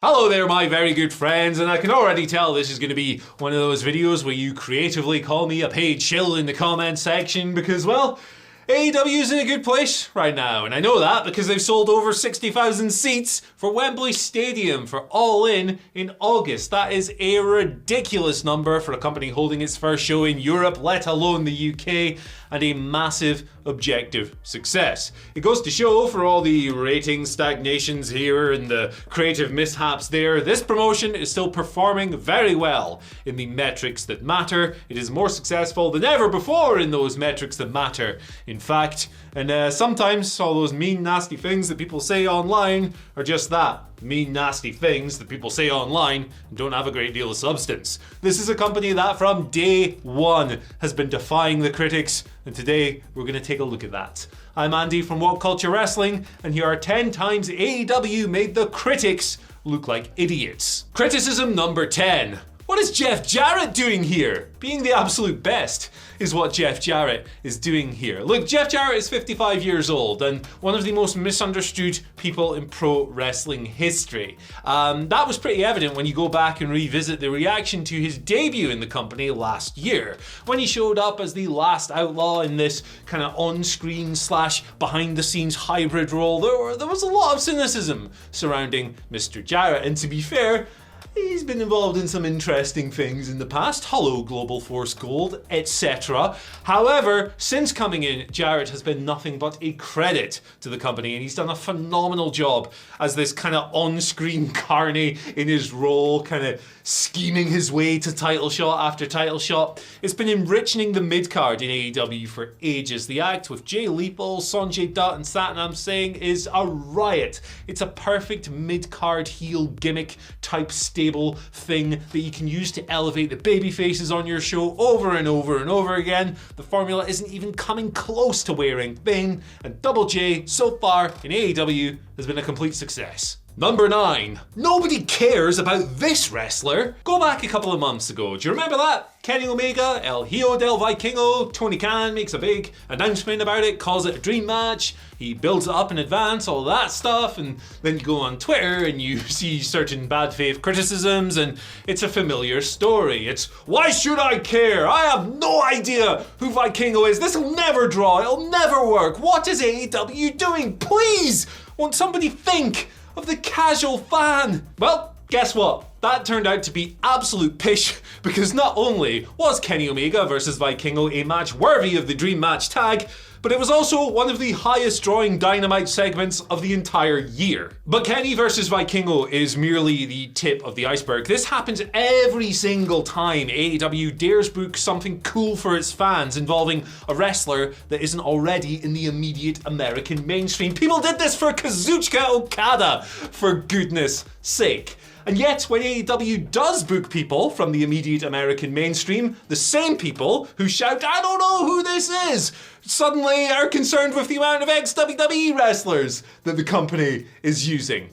Hello there, my very good friends, and I can already tell this is going to be one of those videos where you creatively call me a paid shill in the comment section because, well, AEW is in a good place right now, and I know that because they've sold over 60,000 seats for Wembley Stadium for All In August. That is a ridiculous number for a company holding its first show in Europe, let alone the UK, and a massive objective success. It goes to show, for all the rating stagnations here and the creative mishaps there, this promotion is still performing very well in the metrics that matter. It is more successful than ever before in those metrics that matter, in fact. And sometimes all those mean, nasty things that people say online are just that. Mean, nasty things that people say online and don't have a great deal of substance. This is a company that from day one has been defying the critics, and today we're going to take a look at that. I'm Andy from What Culture Wrestling, and here are 10 times AEW made the critics look like idiots. Criticism number 10. What is Jeff Jarrett doing here? Being the absolute best is what Jeff Jarrett is doing here. Look, Jeff Jarrett is 55 years old and one of the most misunderstood people in pro wrestling history. That was pretty evident when you go back and revisit the reaction to his debut in the company last year, when he showed up as the last outlaw in this kind of on-screen / behind-the-scenes hybrid role. There was a lot of cynicism surrounding Mr. Jarrett, and to be fair, he's been involved in some interesting things in the past, Hollow Global Force Gold, etc. However, since coming in, Jarrett has been nothing but a credit to the company, and he's done a phenomenal job as this kind of on-screen carny in his role, kind of scheming his way to title shot after title shot. It's been enriching the mid-card in AEW for ages. The act with Jay Lethal, Sanjay Dutt and Sanam Singh is a riot. It's a perfect mid-card heel gimmick type stable thing that you can use to elevate the baby faces on your show over and over and over again. The formula isn't even coming close to wearing thin, and Double J so far in AEW has been a complete success. Number 9. Nobody cares about this wrestler. Go back a couple of months ago. Do you remember that? Kenny Omega, El Hijo del Vikingo, Tony Khan makes a big announcement about it, calls it a dream match. He builds it up in advance, all that stuff, and then you go on Twitter and you see certain bad faith criticisms, and it's a familiar story. It's, why should I care? I have no idea who Vikingo is. This will never draw. It'll never work. What is AEW doing? Please, won't somebody think of the casual fan? Well, guess what? That turned out to be absolute pish, because not only was Kenny Omega versus Vikingo a match worthy of the Dream Match tag, but it was also one of the highest drawing Dynamite segments of the entire year. But Kenny versus Vikingo is merely the tip of the iceberg. This happens every single time AEW dares book something cool for its fans involving a wrestler that isn't already in the immediate American mainstream. People did this for Kazuchika Okada, for goodness sake. And yet, when AEW does book people from the immediate American mainstream, the same people who shout, I don't know who this is, suddenly are concerned with the amount of ex-WWE wrestlers that the company is using.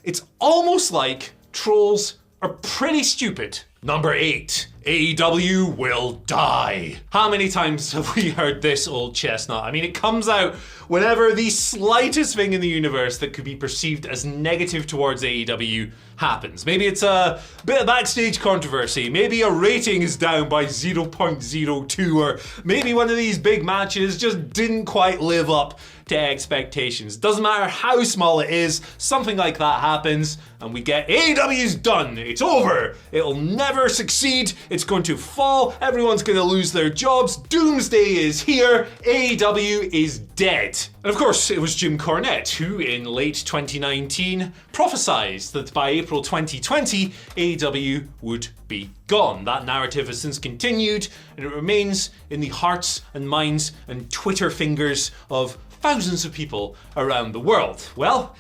It's almost like trolls are pretty stupid. Number 8. AEW will die. How many times have we heard this old chestnut? I mean, it comes out whenever the slightest thing in the universe that could be perceived as negative towards AEW happens. Maybe it's a bit of backstage controversy, maybe a rating is down by 0.02, or maybe one of these big matches just didn't quite live up to expectations. Doesn't matter how small it is, something like that happens, and we get AEW's done. It's over. It'll never succeed. It's going to fall. Everyone's going to lose their jobs. Doomsday is here. AEW is dead. And of course, it was Jim Cornette who, in late 2019, prophesied that by April 2020, AEW would be gone. That narrative has since continued, and it remains in the hearts and minds and Twitter fingers of thousands of people around the world. Well,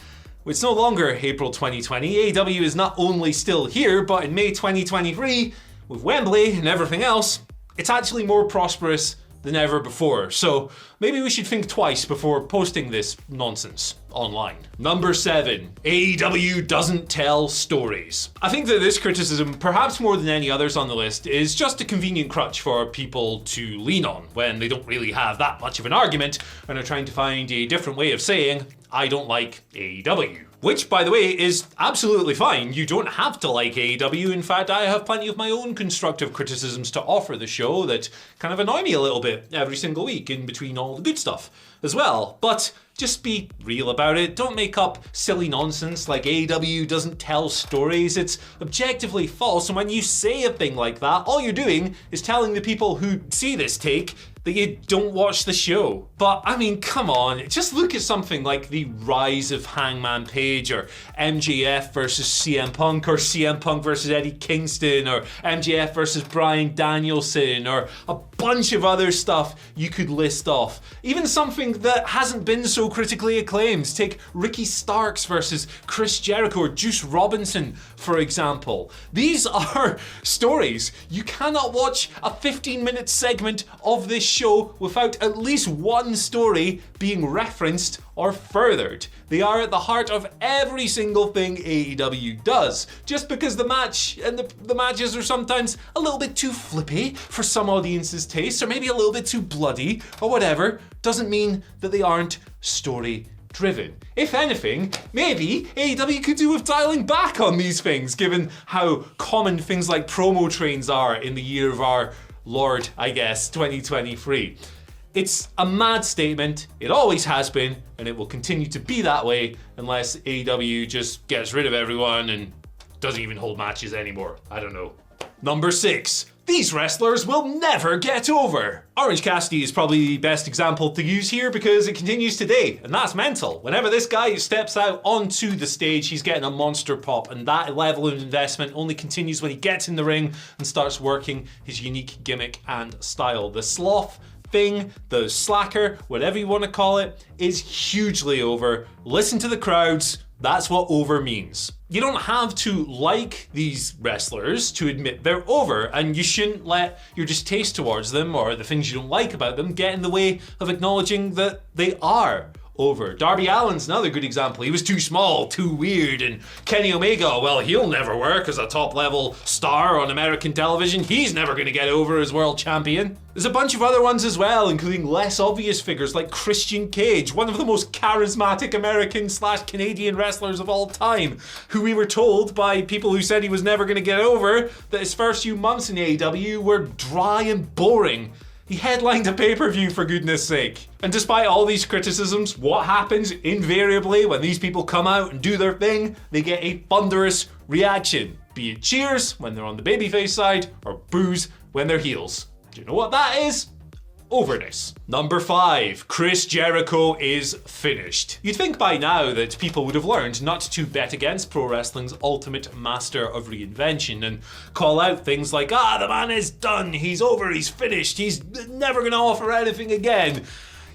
it's no longer April 2020. AEW is not only still here, but in May 2023, with Wembley and everything else, it's actually more prosperous than ever before. So maybe we should think twice before posting this nonsense online. Number 7, AEW doesn't tell stories. I think that this criticism, perhaps more than any others on the list, is just a convenient crutch for people to lean on when they don't really have that much of an argument and are trying to find a different way of saying, I don't like AEW. Which, by the way, is absolutely fine. You don't have to like AEW. In fact, I have plenty of my own constructive criticisms to offer the show that kind of annoy me a little bit every single week in between all the good stuff as well. But just be real about it. Don't make up silly nonsense like AEW doesn't tell stories. It's objectively false. And when you say a thing like that, all you're doing is telling the people who see this take that you don't watch the show. But I mean, come on, just look at something like the rise of Hangman Page, or MJF versus CM Punk, or CM Punk versus Eddie Kingston, or MJF versus Bryan Danielson, or a bunch of other stuff you could list off. Even something that hasn't been so critically acclaimed. Take Ricky Starks versus Chris Jericho, or Juice Robinson, for example. These are stories. You cannot watch a 15-minute segment of this show without at least one story being referenced or furthered. They are at the heart of every single thing AEW does. Just because the match and the matches are sometimes a little bit too flippy for some audiences' taste, or maybe a little bit too bloody or whatever, doesn't mean that they aren't story driven. If anything, maybe AEW could do with dialing back on these things, given how common things like promo trains are in the year of our Lord, I guess, 2023. It's a mad statement, it always has been, and it will continue to be that way unless AEW just gets rid of everyone and doesn't even hold matches anymore. I don't know. Number 6. These wrestlers will never get over. Orange Cassidy is probably the best example to use here because it continues today, and that's mental. Whenever this guy steps out onto the stage, he's getting a monster pop, and that level of investment only continues when he gets in the ring and starts working his unique gimmick and style. The sloth thing, the slacker, whatever you want to call it, is hugely over. Listen to the crowds. That's what over means. You don't have to like these wrestlers to admit they're over, and you shouldn't let your distaste towards them or the things you don't like about them get in the way of acknowledging that they are over. Darby Allin's another good example. He was too small, too weird, and Kenny Omega, well, he'll never work as a top-level star on American television. He's never going to get over as world champion. There's a bunch of other ones as well, including less obvious figures like Christian Cage, one of the most charismatic American/Canadian wrestlers of all time, who we were told by people who said he was never going to get over that his first few months in AEW were dry and boring. He headlined a pay-per-view, for goodness sake. And despite all these criticisms, what happens invariably when these people come out and do their thing? They get a thunderous reaction. Be it cheers when they're on the babyface side, or boos when they're heels. Do you know what that is? Overness. Number 5, Chris Jericho is finished. You'd think by now that people would have learned not to bet against pro wrestling's ultimate master of reinvention and call out things like, the man is done, he's over, he's finished, he's never gonna offer anything again.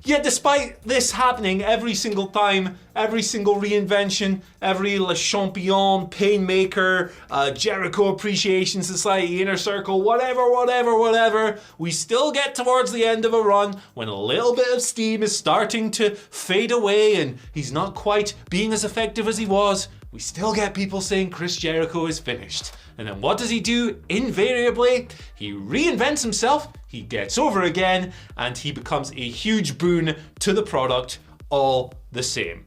Yet despite this happening every single time, every single reinvention, every Le Champion, Painmaker, Jericho Appreciation Society, Inner Circle, whatever, we still get towards the end of a run when a little bit of steam is starting to fade away and he's not quite being as effective as he was. We still get people saying Chris Jericho is finished. And then what does he do? Invariably, he reinvents himself, he gets over again, and he becomes a huge boon to the product all the same.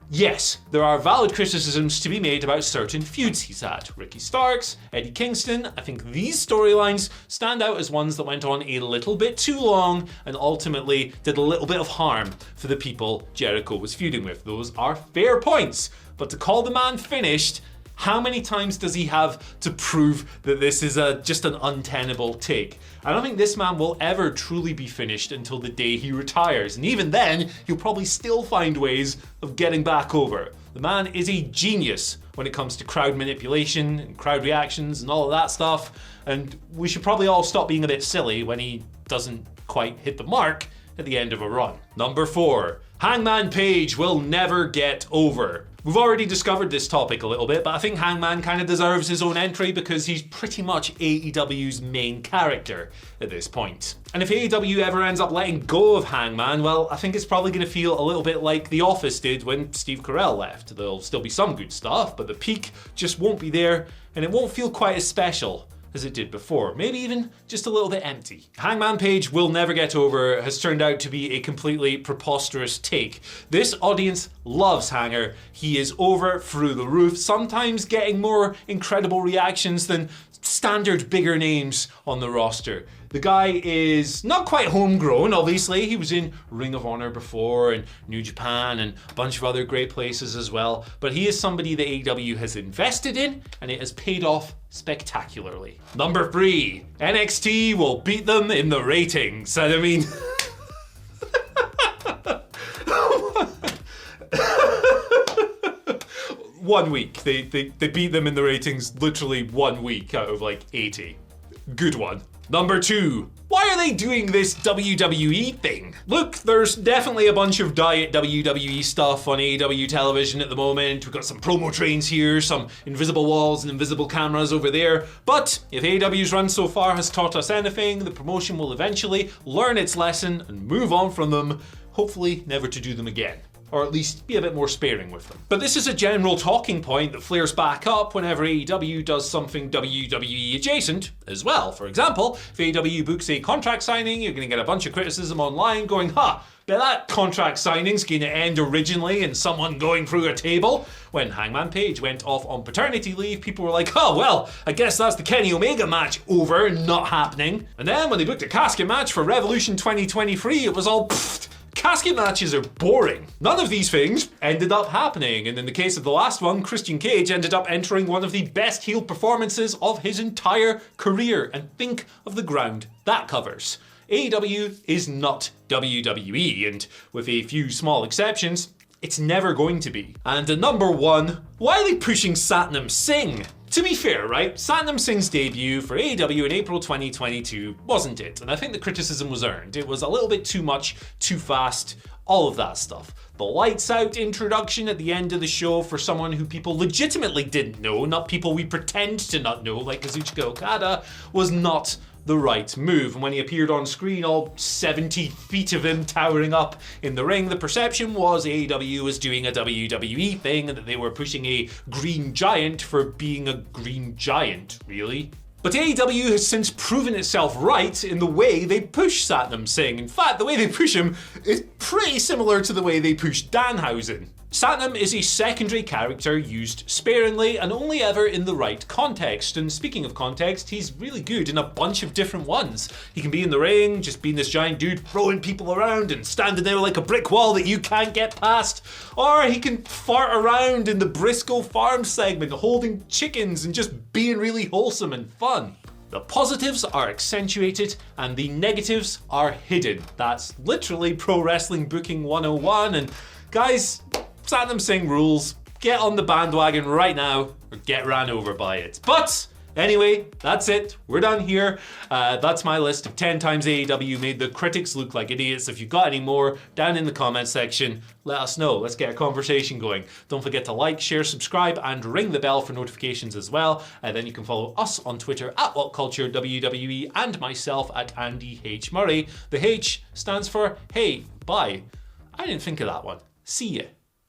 Yes, there are valid criticisms to be made about certain feuds he's had. Ricky Starks, Eddie Kingston, I think these storylines stand out as ones that went on a little bit too long and ultimately did a little bit of harm for the people Jericho was feuding with. Those are fair points, but to call the man finished, how many times does he have to prove that this is just an untenable take? I don't think this man will ever truly be finished until the day he retires. And even then, he'll probably still find ways of getting back over. The man is a genius when it comes to crowd manipulation and crowd reactions and all of that stuff. And we should probably all stop being a bit silly when he doesn't quite hit the mark at the end of a run. Number 4, Hangman Page will never get over. We've already discovered this topic a little bit, but I think Hangman kind of deserves his own entry because he's pretty much AEW's main character at this point. And if AEW ever ends up letting go of Hangman, well, I think it's probably going to feel a little bit like The Office did when Steve Carell left. There'll still be some good stuff, but the peak just won't be there, and it won't feel quite as special as it did before, maybe even just a little bit empty. Hangman Page will never get over has turned out to be a completely preposterous take. This audience loves Hanger. He is over through the roof, sometimes getting more incredible reactions than standard bigger names on the roster. The guy is not quite homegrown, obviously. He was in Ring of Honor before and New Japan and a bunch of other great places as well. But he is somebody that AEW has invested in and it has paid off spectacularly. Number 3, NXT will beat them in the ratings. And I mean... One week. They beat them in the ratings literally 1 week out of like 80. Good one. Number 2, why are they doing this WWE thing? Look, there's definitely a bunch of diet WWE stuff on AEW television at the moment. We've got some promo trains here, some invisible walls and invisible cameras over there. But if AEW's run so far has taught us anything, the promotion will eventually learn its lesson and move on from them, hopefully never to do them again. Or at least be a bit more sparing with them. But this is a general talking point that flares back up whenever AEW does something WWE adjacent as well. For example, if AEW books a contract signing, you're going to get a bunch of criticism online going, bet that contract signing's going to end originally in someone going through a table. When Hangman Page went off on paternity leave, people were like, well, I guess that's the Kenny Omega match over and not happening. And then when they booked a casket match for Revolution 2023, it was all casket matches are boring. None of these things ended up happening, and in the case of the last one, Christian Cage ended up entering one of the best heel performances of his entire career, and think of the ground that covers. AEW is not WWE, and with a few small exceptions, it's never going to be. And at number 1, why are they pushing Sanam Singh? To be fair, right, Sanam Singh's debut for AEW in April 2022 wasn't it, and I think the criticism was earned. It was a little bit too much, too fast, all of that stuff. The lights out introduction at the end of the show for someone who people legitimately didn't know, not people we pretend to not know, like Kazuchika Okada, was not the right move. And when he appeared on screen, all 70 feet of him towering up in the ring, the perception was AEW was doing a WWE thing and that they were pushing a green giant for being a green giant, really. But AEW has since proven itself right in the way they push Satnam Singh. In fact, the way they push him is pretty similar to the way they push Danhausen. Satnam is a secondary character used sparingly and only ever in the right context. And speaking of context, he's really good in a bunch of different ones. He can be in the ring, just being this giant dude throwing people around and standing there like a brick wall that you can't get past. Or he can fart around in the Briscoe Farm segment, holding chickens and just being really wholesome and fun. The positives are accentuated and the negatives are hidden. That's literally Pro Wrestling Booking 101. And guys, Satnam Singh rules. Get on the bandwagon right now or get ran over by it. But anyway, that's it. We're done here. That's my list of 10 times AEW made the critics look like idiots. If you've got any more, down in the comments section, let us know. Let's get a conversation going. Don't forget to like, share, subscribe, and ring the bell for notifications as well. And then you can follow us on Twitter at WhatCultureWWE and myself at Andy H. Murray. The H stands for hey, bye. I didn't think of that one. See ya.